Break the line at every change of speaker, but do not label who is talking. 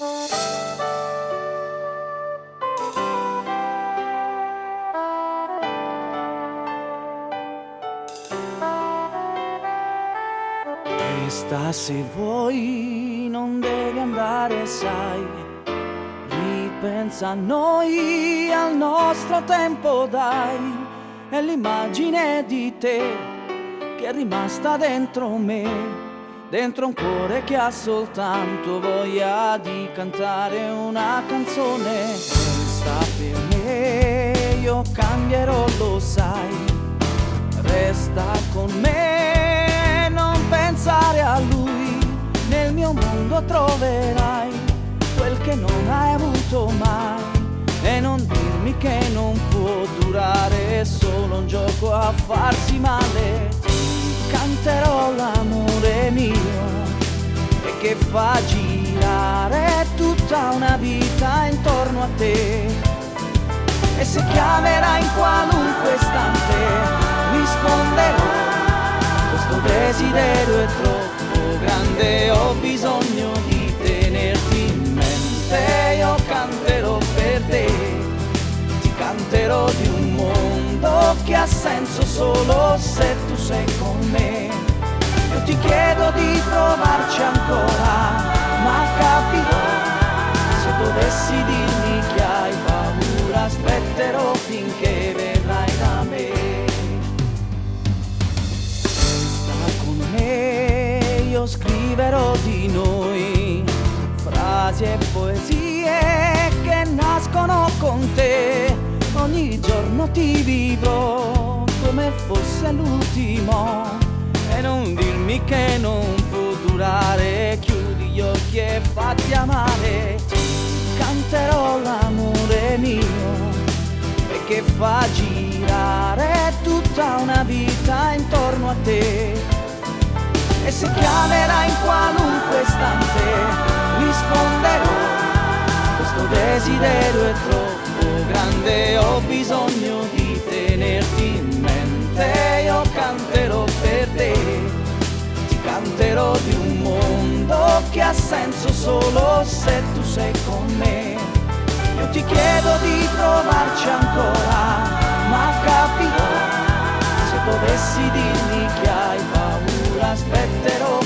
Resta se vuoi, non devi andare, sai. Ripensa a noi, al nostro tempo, dai. È l'immagine di te che è rimasta dentro me, dentro un cuore che ha soltanto voglia di cantare una canzone. Resta per me, io cambierò, lo sai. Resta con me, non pensare a lui. Nel mio mondo troverai quel che non hai avuto mai. E non dirmi che non può durare, è solo un gioco a farsi male. Canterò l'amore mio e che fa girare tutta una vita intorno a te. E se chiamerai in qualunque istante risponderò, questo desiderio è troppo grande, ho bisogno di tenerti in mente. Io canterò per te, ti canterò di un mondo che ha senso solo se tu sei con me. Io ti chiedo di provarci ancora, ma capirò se dovessi dirmi che hai paura. Aspetterò finché verrai da me. Sta con me, io scriverò di noi frasi e poesie che nascono con te. Ogni giorno ti vivrò come fosse l'ultimo. E non dirmi che non può durare, chiudi gli occhi e fatti amare. Canterò l'amore mio e che fa girare tutta una vita intorno a te. E se chiamerai in qualunque istante risponderò, questo desiderio è troppo grande, ho bisogno di tenerti in mente. Io canterò per te, ti canterò di un mondo che ha senso solo se tu sei con me. Io ti chiedo di provarci ancora, ma capirò se dovessi dirmi che hai paura. Aspetterò